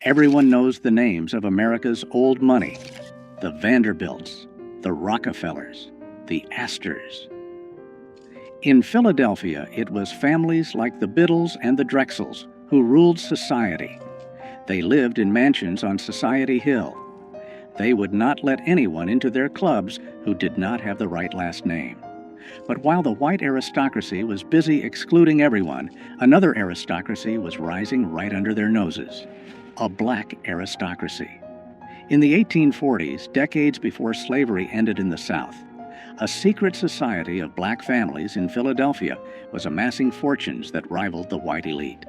Everyone knows the names of America's old money: the Vanderbilts, the Rockefellers, the Astors. In Philadelphia, it was families like the Biddles and the Drexels who ruled society. They lived in mansions on Society Hill. They would not let anyone into their clubs who did not have the right last name. But while the white aristocracy was busy excluding everyone, another aristocracy was rising right under their noses: a black aristocracy. In the 1840s, decades before slavery ended in the South, a secret society of black families in Philadelphia was amassing fortunes that rivaled the white elite.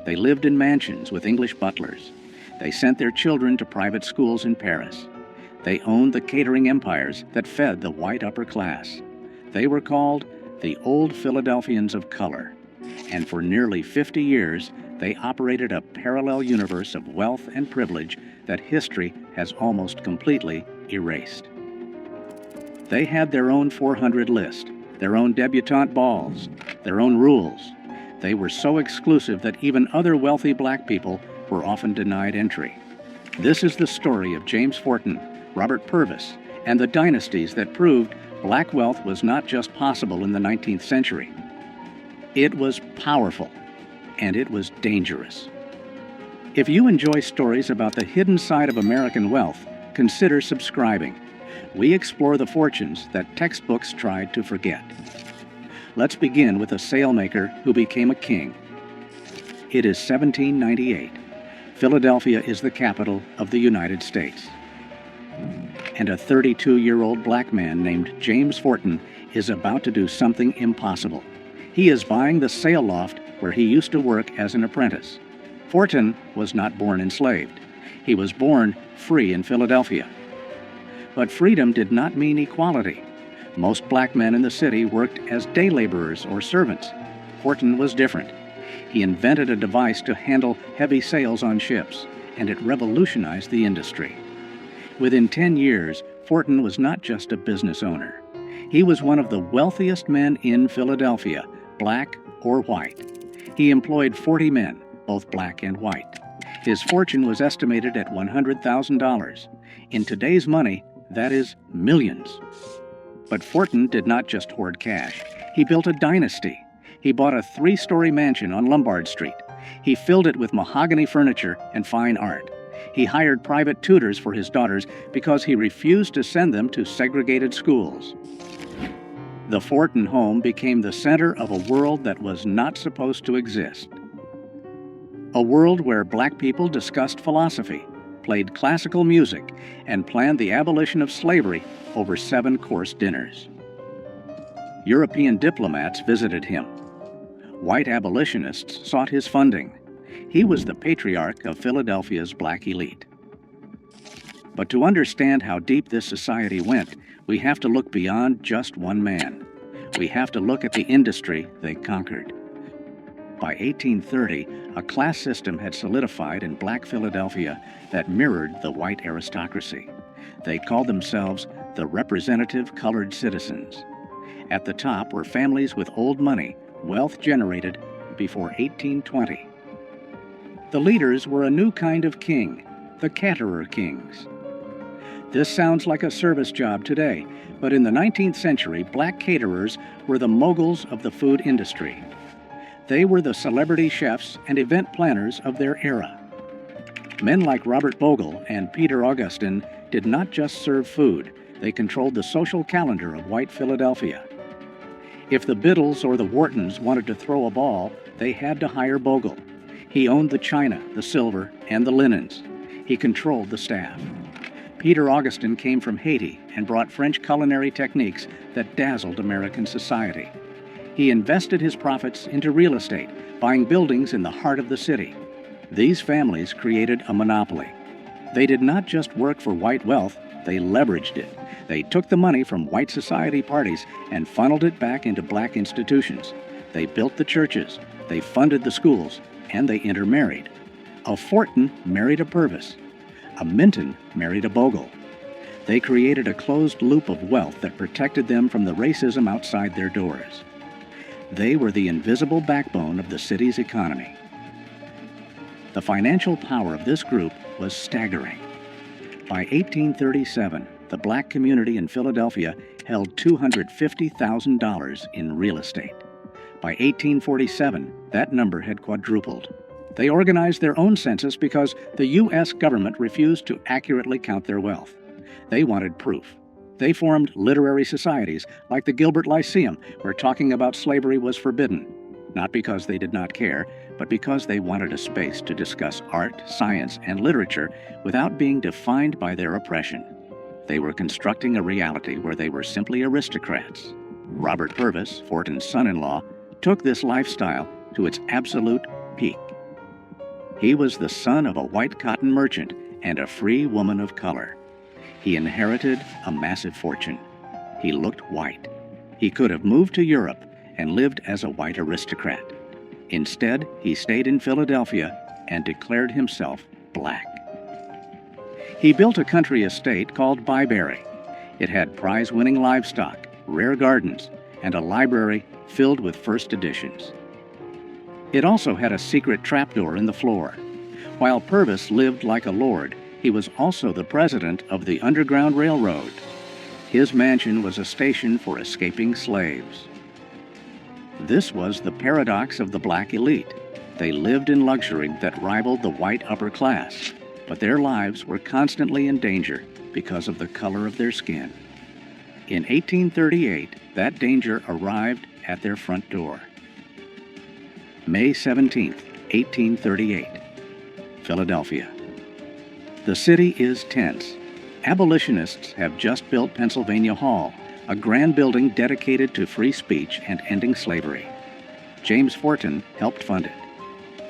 They lived in mansions with English butlers. They sent their children to private schools in Paris. They owned the catering empires that fed the white upper class. They were called the Old Philadelphians of color, and for nearly 50 years, they operated a parallel universe of wealth and privilege that history has almost completely erased. They had their own 400 list, their own debutante balls, their own rules. They were so exclusive that even other wealthy black people were often denied entry. This is the story of James Forten, Robert Purvis, and the dynasties that proved black wealth was not just possible in the 19th century. It was powerful, and it was dangerous. If you enjoy stories about the hidden side of American wealth, consider subscribing. We explore the fortunes that textbooks tried to forget. Let's begin with a sailmaker who became a king. It is 1798. Philadelphia is the capital of the United States. And a 32-year-old black man named James Forten is about to do something impossible. He is buying the sail loft where he used to work as an apprentice. Forten was not born enslaved. He was born free in Philadelphia. But freedom did not mean equality. Most black men in the city worked as day laborers or servants. Forten was different. He invented a device to handle heavy sails on ships, and it revolutionized the industry. Within 10 years, Forten was not just a business owner. He was one of the wealthiest men in Philadelphia, black or white. He employed 40 men, both black and white. His fortune was estimated at $100,000. In today's money, that is millions. But Forten did not just hoard cash. He built a dynasty. He bought a 3-story mansion on Lombard Street. He filled it with mahogany furniture and fine art. He hired private tutors for his daughters because he refused to send them to segregated schools. The Forten home became the center of a world that was not supposed to exist. A world where black people discussed philosophy, played classical music, and planned the abolition of slavery over 7-course dinners. European diplomats visited him. White abolitionists sought his funding. He was the patriarch of Philadelphia's black elite. But to understand how deep this society went, we have to look beyond just one man. We have to look at the industry they conquered. By 1830, a class system had solidified in black Philadelphia that mirrored the white aristocracy. They called themselves the representative colored citizens. At the top were families with old money, wealth generated before 1820. The leaders were a new kind of king, the caterer kings. This sounds like a service job today, but in the 19th century, black caterers were the moguls of the food industry. They were the celebrity chefs and event planners of their era. Men like Robert Bogle and Peter Augustin did not just serve food, they controlled the social calendar of white Philadelphia. If the Biddles or the Whartons wanted to throw a ball, they had to hire Bogle. He owned the china, the silver, and the linens. He controlled the staff. Peter Augustin came from Haiti and brought French culinary techniques that dazzled American society. He invested his profits into real estate, buying buildings in the heart of the city. These families created a monopoly. They did not just work for white wealth, they leveraged it. They took the money from white society parties and funneled it back into black institutions. They built the churches, they funded the schools, and they intermarried. A Forten married a Purvis. A Minton married a Bogle. They created a closed loop of wealth that protected them from the racism outside their doors. They were the invisible backbone of the city's economy. The financial power of this group was staggering. By 1837, the black community in Philadelphia held $250,000 in real estate. By 1847, that number had quadrupled. They organized their own census because the U.S. government refused to accurately count their wealth. They wanted proof. They formed literary societies like the Gilbert Lyceum, where talking about slavery was forbidden, not because they did not care, but because they wanted a space to discuss art, science, and literature without being defined by their oppression. They were constructing a reality where they were simply aristocrats. Robert Purvis, Fortin's son-in-law, took this lifestyle to its absolute peak. He was the son of a white cotton merchant and a free woman of color. He inherited a massive fortune. He looked white. He could have moved to Europe and lived as a white aristocrat. Instead, he stayed in Philadelphia and declared himself black. He built a country estate called Byberry. It had prize-winning livestock, rare gardens, and a library filled with first editions. It also had a secret trapdoor in the floor. While Purvis lived like a lord, he was also the president of the Underground Railroad. His mansion was a station for escaping slaves. This was the paradox of the black elite. They lived in luxury that rivaled the white upper class, but their lives were constantly in danger because of the color of their skin. In 1838, that danger arrived at their front door. May 17, 1838, Philadelphia. The city is tense. Abolitionists have just built Pennsylvania Hall, a grand building dedicated to free speech and ending slavery. James Fortin helped fund it.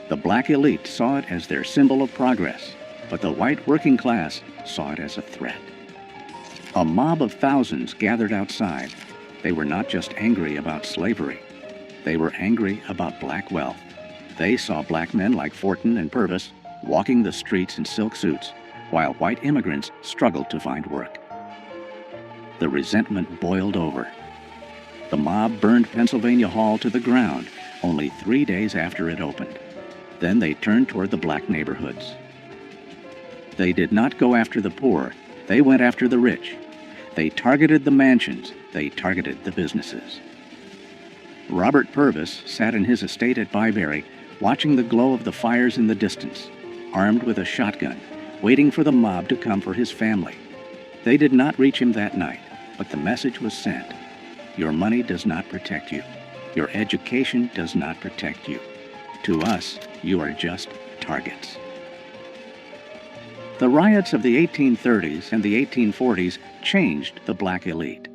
The black elite saw it as their symbol of progress, but the white working class saw it as a threat. A mob of thousands gathered outside. They were not just angry about slavery. They were angry about black wealth. They saw black men like Fortin and Purvis walking the streets in silk suits, while white immigrants struggled to find work. The resentment boiled over. The mob burned Pennsylvania Hall to the ground only 3 days after it opened. Then they turned toward the black neighborhoods. They did not go after the poor. They went after the rich. They targeted the mansions. They targeted the businesses. Robert Purvis sat in his estate at Byberry, watching the glow of the fires in the distance, armed with a shotgun, waiting for the mob to come for his family. They did not reach him that night, but the message was sent. Your money does not protect you. Your education does not protect you. To us, you are just targets. The riots of the 1830s and the 1840s changed the black elite.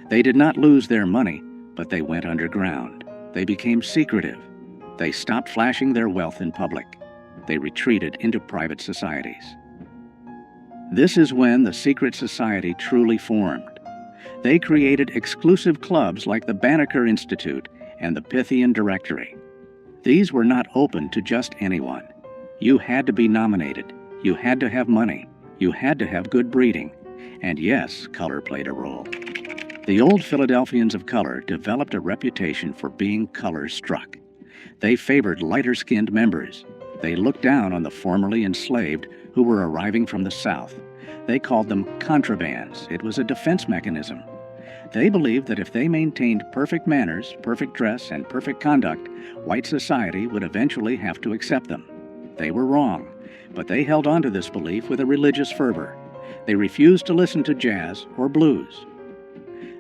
They did not lose their money, but they went underground. They became secretive. They stopped flashing their wealth in public. They retreated into private societies. This is when the secret society truly formed. They created exclusive clubs like the Banneker Institute and the Pythian Directory. These were not open to just anyone. You had to be nominated. You had to have money. You had to have good breeding. And yes, color played a role. The Old Philadelphians of color developed a reputation for being color-struck. They favored lighter-skinned members. They looked down on the formerly enslaved who were arriving from the South. They called them contrabands. It was a defense mechanism. They believed that if they maintained perfect manners, perfect dress, and perfect conduct, white society would eventually have to accept them. They were wrong, but they held on to this belief with a religious fervor. They refused to listen to jazz or blues.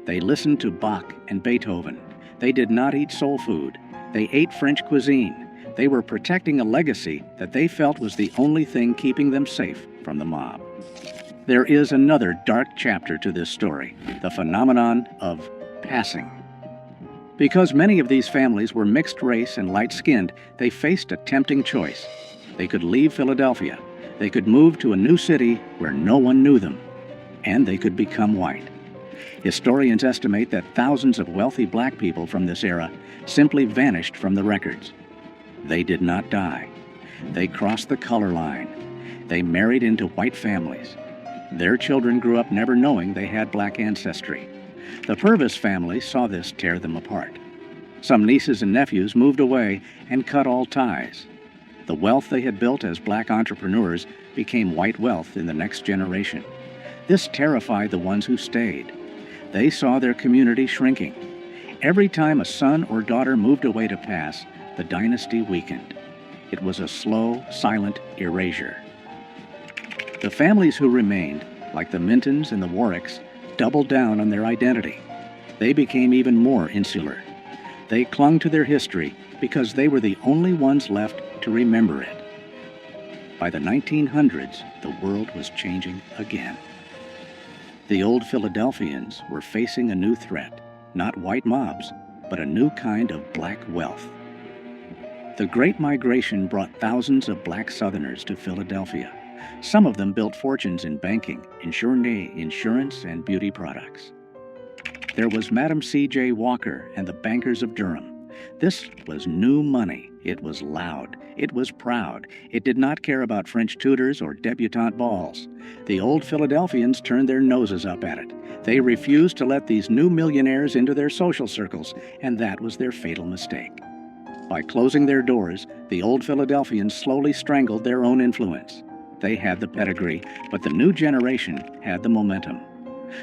They listened to Bach and Beethoven. They did not eat soul food. They ate French cuisine. They were protecting a legacy that they felt was the only thing keeping them safe from the mob. There is another dark chapter to this story, the phenomenon of passing. Because many of these families were mixed race and light-skinned, they faced a tempting choice. They could leave Philadelphia. They could move to a new city where no one knew them. And they could become white. Historians estimate that thousands of wealthy black people from this era simply vanished from the records. They did not die. They crossed the color line. They married into white families. Their children grew up never knowing they had black ancestry. The Purvis family saw this tear them apart. Some nieces and nephews moved away and cut all ties. The wealth they had built as black entrepreneurs became white wealth in the next generation. This terrified the ones who stayed. They saw their community shrinking. Every time a son or daughter moved away to pass, the dynasty weakened. It was a slow, silent erasure. The families who remained, like the Mintons and the Warwicks, doubled down on their identity. They became even more insular. They clung to their history because they were the only ones left to remember it. By the 1900s, the world was changing again. The Old Philadelphians were facing a new threat, not white mobs, but a new kind of black wealth. The Great Migration brought thousands of black Southerners to Philadelphia. Some of them built fortunes in banking, insurance, and beauty products. There was Madam C.J. Walker and the bankers of Durham. This was new money. It was loud. It was proud. It did not care about French tutors or debutante balls. The Old Philadelphians turned their noses up at it. They refused to let these new millionaires into their social circles, and that was their fatal mistake. By closing their doors, the Old Philadelphians slowly strangled their own influence. They had the pedigree, but the new generation had the momentum.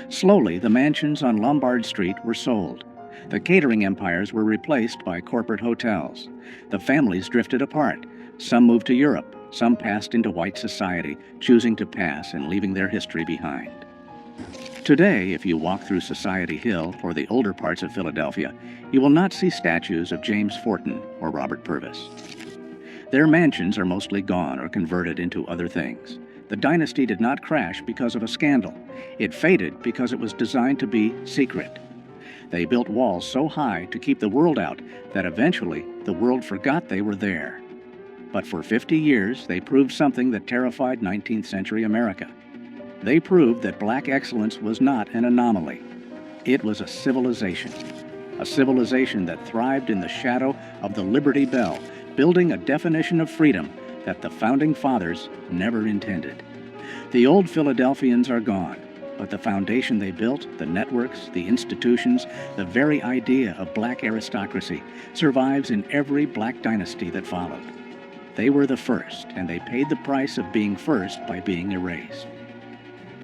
Slowly, the mansions on Lombard Street were sold. The catering empires were replaced by corporate hotels. The families drifted apart. Some moved to Europe. Some passed into white society, choosing to pass and leaving their history behind. Today, if you walk through Society Hill or the older parts of Philadelphia, you will not see statues of James Forten or Robert Purvis. Their mansions are mostly gone or converted into other things. The dynasty did not crash because of a scandal. It faded because it was designed to be secret. They built walls so high to keep the world out that eventually the world forgot they were there. But for 50 years, they proved something that terrified 19th century America. They proved that black excellence was not an anomaly. It was a civilization that thrived in the shadow of the Liberty Bell, building a definition of freedom that the Founding Fathers never intended. The Old Philadelphians are gone, but the foundation they built, the networks, the institutions, the very idea of black aristocracy survives in every black dynasty that followed. They were the first, and they paid the price of being first by being erased.